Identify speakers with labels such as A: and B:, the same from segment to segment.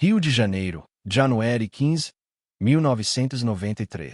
A: Rio de Janeiro, January 15, 1993.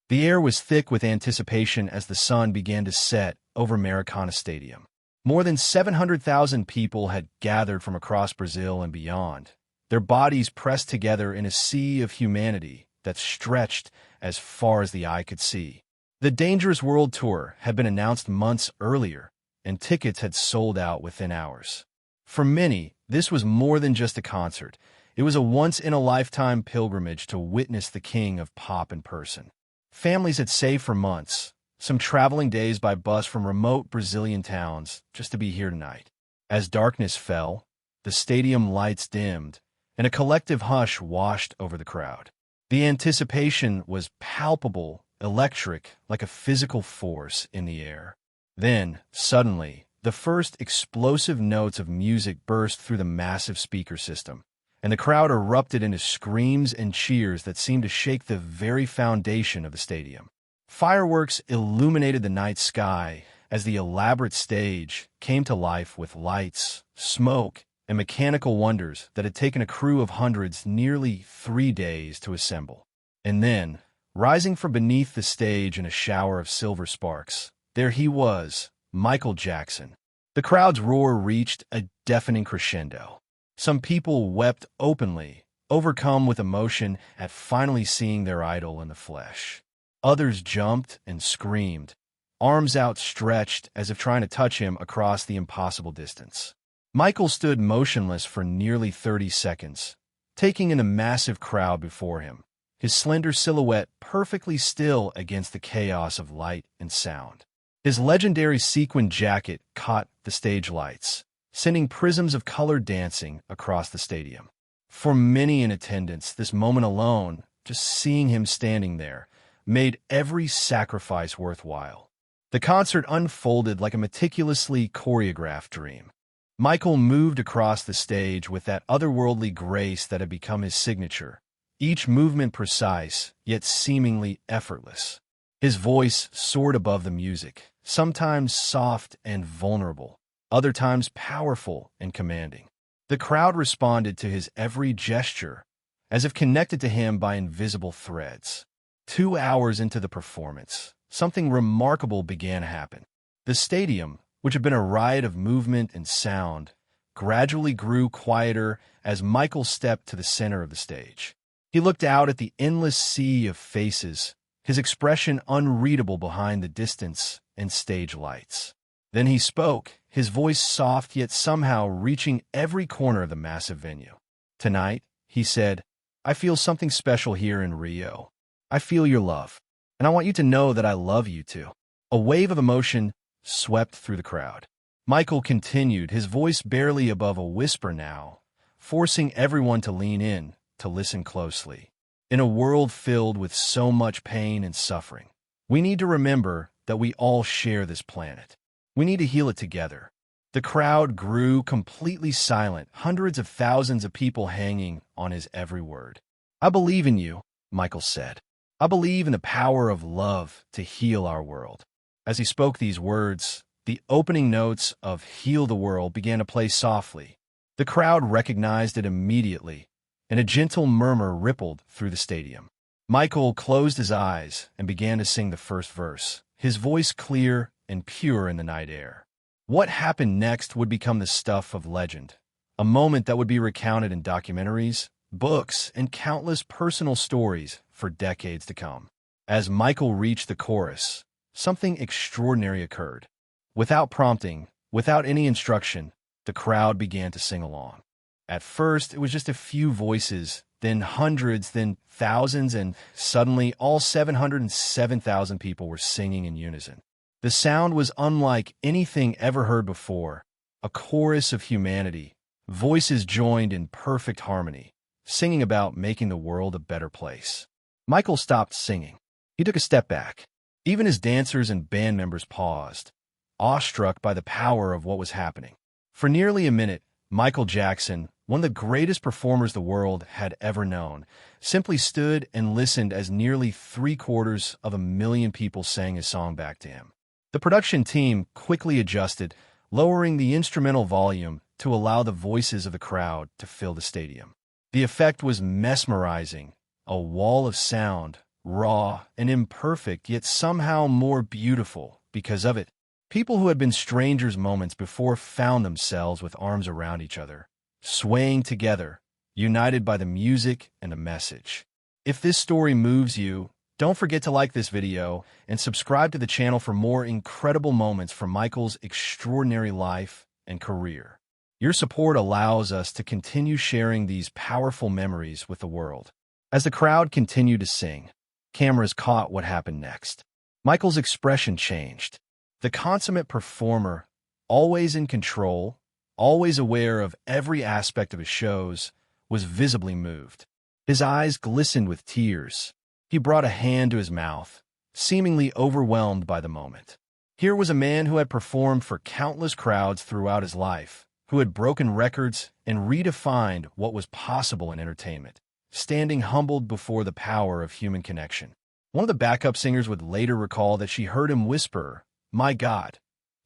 A: The air was thick with anticipation as the sun began to set over Maracanã Stadium. More than 700,000 people had gathered from across Brazil and beyond, their bodies pressed together in a sea of humanity that stretched as far as the eye could see. The Dangerous World Tour had been announced months earlier, and tickets had sold out within hours. For many, this was more than just a concert. It was a once-in-a-lifetime pilgrimage to witness the king of pop in person. Families had saved for months, some traveling days by bus from remote Brazilian towns, just to be here tonight. As darkness fell, the stadium lights dimmed, and a collective hush washed over the crowd. The anticipation was palpable, electric, like a physical force in the air. Then, suddenly, the first explosive notes of music burst through the massive speaker system, and the crowd erupted into screams and cheers that seemed to shake the very foundation of the stadium. Fireworks illuminated the night sky as the elaborate stage came to life with lights, smoke, and mechanical wonders that had taken a crew of hundreds nearly 3 days to assemble. And then, rising from beneath the stage in a shower of silver sparks, there he was, Michael Jackson. The crowd's roar reached a deafening crescendo. Some people wept openly, overcome with emotion at finally seeing their idol in the flesh. Others jumped and screamed, arms outstretched as if trying to touch him across the impossible distance. Michael stood motionless for nearly 30 seconds, taking in the massive crowd before him, his slender silhouette perfectly still against the chaos of light and sound. His legendary sequined jacket caught the stage lights, sending prisms of color dancing across the stadium. For many in attendance, this moment alone, just seeing him standing there, made every sacrifice worthwhile. The concert unfolded like a meticulously choreographed dream. Michael moved across the stage with that otherworldly grace that had become his signature, each movement precise, yet seemingly effortless. His voice soared above the music, sometimes soft and vulnerable, other times powerful and commanding. The crowd responded to his every gesture, as if connected to him by invisible threads. 2 hours into the performance, something remarkable began to happen. The stadium, which had been a riot of movement and sound, gradually grew quieter as Michael stepped to the center of the stage. He looked out at the endless sea of faces, his expression unreadable behind the distance and stage lights. Then he spoke, his voice soft yet somehow reaching every corner of the massive venue. "Tonight," he said, "I feel something special here in Rio. I feel your love, and I want you to know that I love you too." A wave of emotion swept through the crowd. Michael continued, his voice barely above a whisper now, forcing everyone to lean in, to listen closely. In a world filled with so much pain and suffering, we need to remember that we all share this planet. We need to heal it together. The crowd grew completely silent, hundreds of thousands of people hanging on his every word. "I believe in you," Michael said. "I believe in the power of love to heal our world." As he spoke these words, the opening notes of "Heal the World" began to play softly. The crowd recognized it immediately, and a gentle murmur rippled through the stadium. Michael closed his eyes and began to sing the first verse, his voice clear and pure in the night air. What happened next would become the stuff of legend, a moment that would be recounted in documentaries, books, and countless personal stories for decades to come. As Michael reached the chorus, something extraordinary occurred. Without prompting, without any instruction, the crowd began to sing along. At first, it was just a few voices, then hundreds, then thousands, and suddenly all 707,000 people were singing in unison. The sound was unlike anything ever heard before, a chorus of humanity, voices joined in perfect harmony, singing about making the world a better place. Michael stopped singing. He took a step back. Even his dancers and band members paused, awestruck by the power of what was happening. For nearly a minute, Michael Jackson, one of the greatest performers the world had ever known, simply stood and listened as nearly 750,000 people sang his song back to him. The production team quickly adjusted, lowering the instrumental volume to allow the voices of the crowd to fill the stadium. The effect was mesmerizing, a wall of sound, raw and imperfect, yet somehow more beautiful because of it. People who had been strangers moments before found themselves with arms around each other, swaying together, united by the music and the message. If this story moves you, don't forget to like this video and subscribe to the channel for more incredible moments from Michael's extraordinary life and career. Your support allows us to continue sharing these powerful memories with the world. As the crowd continued to sing, cameras caught what happened next. Michael's expression changed. The consummate performer, always in control, always aware of every aspect of his shows, was visibly moved. His eyes glistened with tears. He brought a hand to his mouth, seemingly overwhelmed by the moment. Here was a man who had performed for countless crowds throughout his life, who had broken records and redefined what was possible in entertainment, standing humbled before the power of human connection. One of the backup singers would later recall that she heard him whisper, "My God,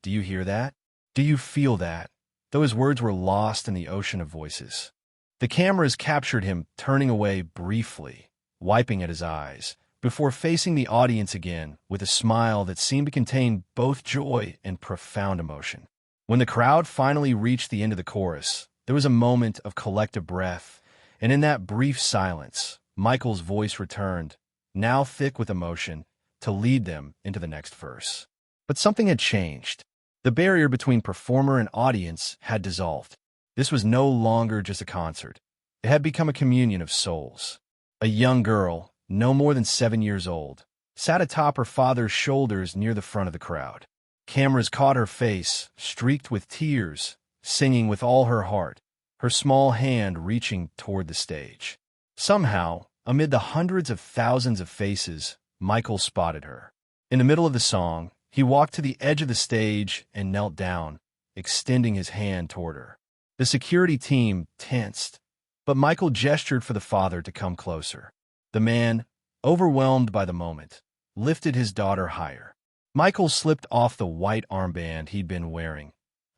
A: do you hear that? Do you feel that?" Though his words were lost in the ocean of voices. The cameras captured him turning away briefly, wiping at his eyes, before facing the audience again with a smile that seemed to contain both joy and profound emotion. When the crowd finally reached the end of the chorus, there was a moment of collective breath, and in that brief silence, Michael's voice returned, now thick with emotion, to lead them into the next verse. But something had changed. The barrier between performer and audience had dissolved. This was no longer just a concert. It had become a communion of souls. A young girl, no more than 7 years old, sat atop her father's shoulders near the front of the crowd. Cameras caught her face, streaked with tears, singing with all her heart, her small hand reaching toward the stage. Somehow, amid the hundreds of thousands of faces, Michael spotted her. In the middle of the song, he walked to the edge of the stage and knelt down, extending his hand toward her. The security team tensed, but Michael gestured for the father to come closer. The man, overwhelmed by the moment, lifted his daughter higher. Michael slipped off the white armband he'd been wearing,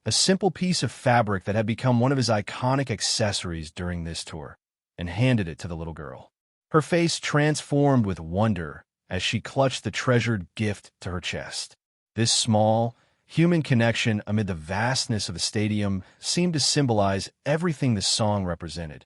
A: a simple piece of fabric that had become one of his iconic accessories during this tour, and handed it to the little girl. Her face transformed with wonder as she clutched the treasured gift to her chest. This small, human connection amid the vastness of the stadium seemed to symbolize everything the song represented: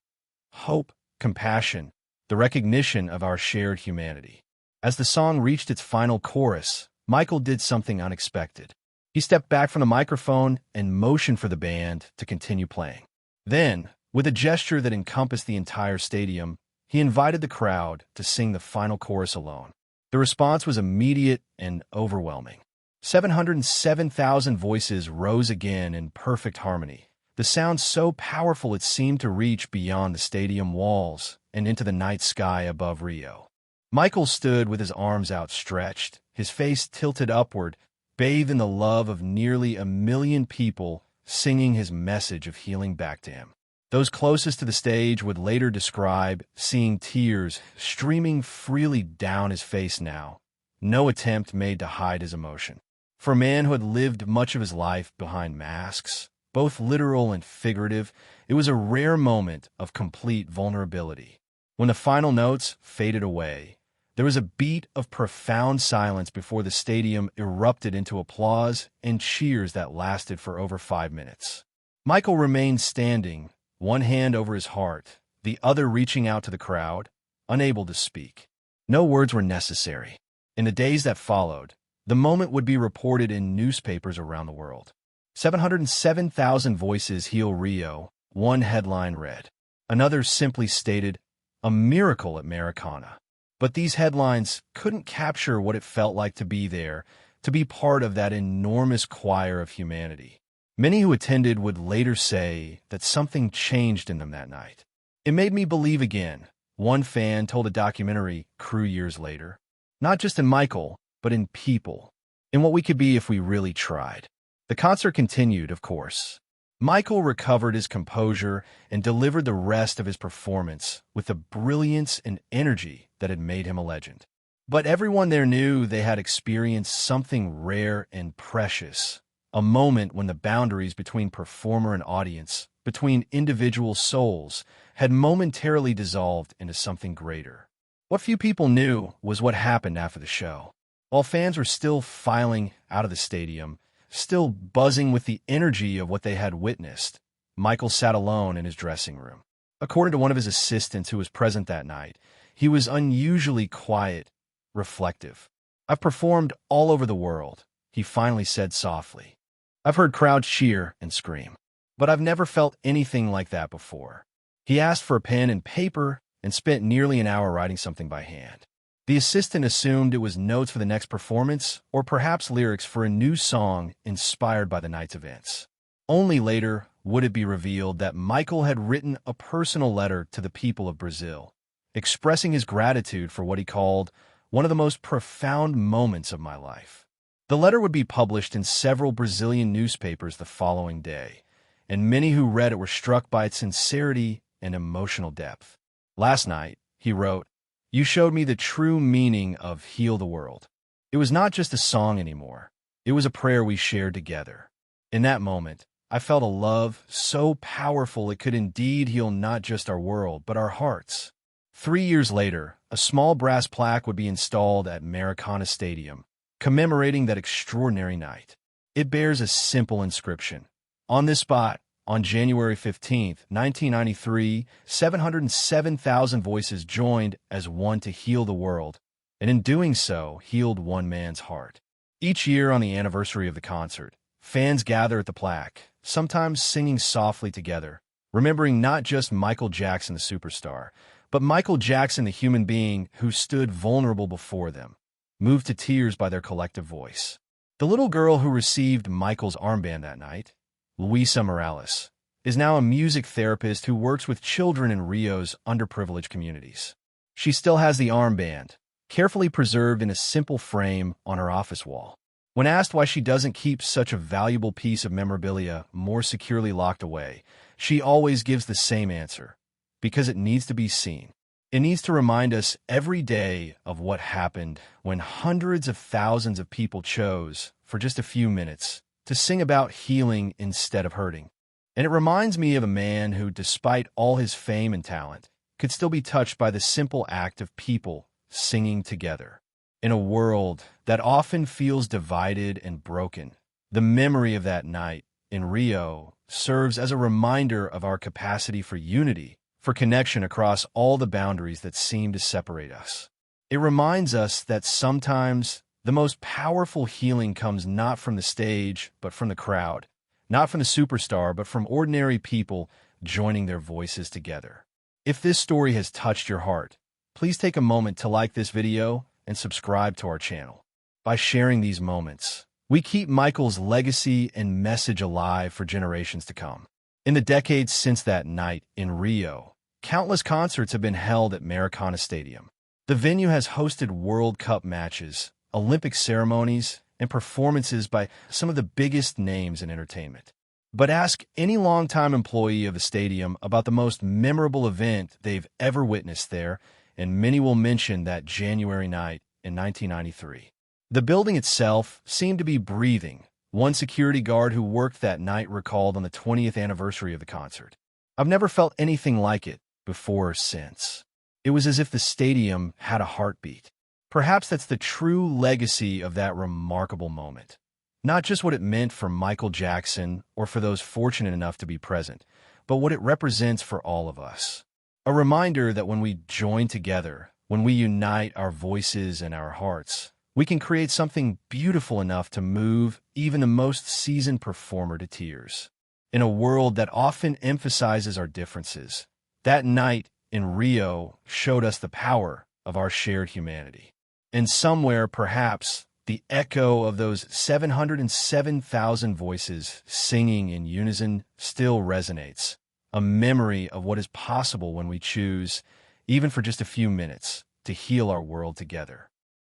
A: hope, compassion, the recognition of our shared humanity. As the song reached its final chorus, Michael did something unexpected. He stepped back from the microphone and motioned for the band to continue playing. Then, with a gesture that encompassed the entire stadium, he invited the crowd to sing the final chorus alone. The response was immediate and overwhelming. 707,000 voices rose again in perfect harmony, the sound so powerful it seemed to reach beyond the stadium walls and into the night sky above Rio. Michael stood with his arms outstretched, his face tilted upward, bathed in the love of nearly 1 million people singing his message of healing back to him. Those closest to the stage would later describe seeing tears streaming freely down his face now, no attempt made to hide his emotion. For a man who had lived much of his life behind masks, both literal and figurative, it was a rare moment of complete vulnerability. When the final notes faded away, there was a beat of profound silence before the stadium erupted into applause and cheers that lasted for over 5 minutes. Michael remained standing, one hand over his heart, the other reaching out to the crowd, unable to speak. No words were necessary. In the days that followed, the moment would be reported in newspapers around the world. 707,000 voices heal Rio, one headline read. Another simply stated, "A miracle at Maracanã." But these headlines couldn't capture what it felt like to be there, to be part of that enormous choir of humanity. Many who attended would later say that something changed in them that night. "It made me believe again," one fan told a documentary crew years later. Not just in Michael, but in people, in what we could be if we really tried. The concert continued, of course. Michael recovered his composure and delivered the rest of his performance with the brilliance and energy that had made him a legend. But everyone there knew they had experienced something rare and precious, a moment when the boundaries between performer and audience between individual souls had momentarily dissolved into something greater. What few people knew was what happened after the show. While fans were still filing out of the stadium, still buzzing with the energy of what they had witnessed, Michael sat alone in his dressing room. According to one of his assistants who was present that night, he was unusually quiet, reflective. "I've performed all over the world," he finally said softly. "I've heard crowds cheer and scream, but I've never felt anything like that before." He asked for a pen and paper and spent nearly an hour writing something by hand. The assistant assumed it was notes for the next performance or perhaps lyrics for a new song inspired by the night's events. Only later would it be revealed that Michael had written a personal letter to the people of Brazil, expressing his gratitude for what he called one of the most profound moments of my life. The letter would be published in several Brazilian newspapers the following day, and many who read it were struck by its sincerity and emotional depth. "Last night," he wrote, "you showed me the true meaning of Heal the World. It was not just a song anymore. It was a prayer we shared together. In that moment, I felt a love so powerful it could indeed heal not just our world, but our hearts." 3 years later, a small brass plaque would be installed at Maracanã Stadium, commemorating that extraordinary night. It bears a simple inscription. On this spot, on January 15, 1993, 707,000 voices joined as one to heal the world, and in doing so, healed one man's heart. Each year on the anniversary of the concert, fans gather at the plaque, sometimes singing softly together, remembering not just Michael Jackson the superstar, but Michael Jackson the human being who stood vulnerable before them, moved to tears by their collective voice. The little girl who received Michael's armband that night, Luisa Morales, is now a music therapist who works with children in Rio's underprivileged communities. She still has the armband, carefully preserved in a simple frame on her office wall. When asked why she doesn't keep such a valuable piece of memorabilia more securely locked away, she always gives the same answer: because it needs to be seen. It needs to remind us every day of what happened when hundreds of thousands of people chose, for just a few minutes, to sing about healing instead of hurting. And it reminds me of a man who, despite all his fame and talent, could still be touched by the simple act of people singing together. In a world that often feels divided and broken, the memory of that night in Rio serves as a reminder of our capacity for unity, for connection across all the boundaries that seem to separate us. It reminds us that sometimes the most powerful healing comes not from the stage, but from the crowd, not from the superstar, but from ordinary people joining their voices together. If this story has touched your heart, please take a moment to like this video and subscribe to our channel. By sharing these moments, we keep Michael's legacy and message alive for generations to come. In the decades since that night in Rio, countless concerts have been held at Maracanã Stadium. The venue has hosted World Cup matches, Olympic ceremonies, and performances by some of the biggest names in entertainment. But ask any longtime employee of the stadium about the most memorable event they've ever witnessed there, and many will mention that January night in 1993. The building itself seemed to be breathing. One security guard who worked that night recalled on the 20th anniversary of the concert, "I've never felt anything like it before or since. It was as if the stadium had a heartbeat." Perhaps that's the true legacy of that remarkable moment. Not just what it meant for Michael Jackson or for those fortunate enough to be present, but what it represents for all of us. A reminder that when we join together, when we unite our voices and our hearts, we can create something beautiful enough to move even the most seasoned performer to tears. In a world that often emphasizes our differences, that night in Rio showed us the power of our shared humanity. And somewhere, perhaps, the echo of those 707,000 voices singing in unison still resonates, a memory of what is possible when we choose, even for just a few minutes, to heal our world together.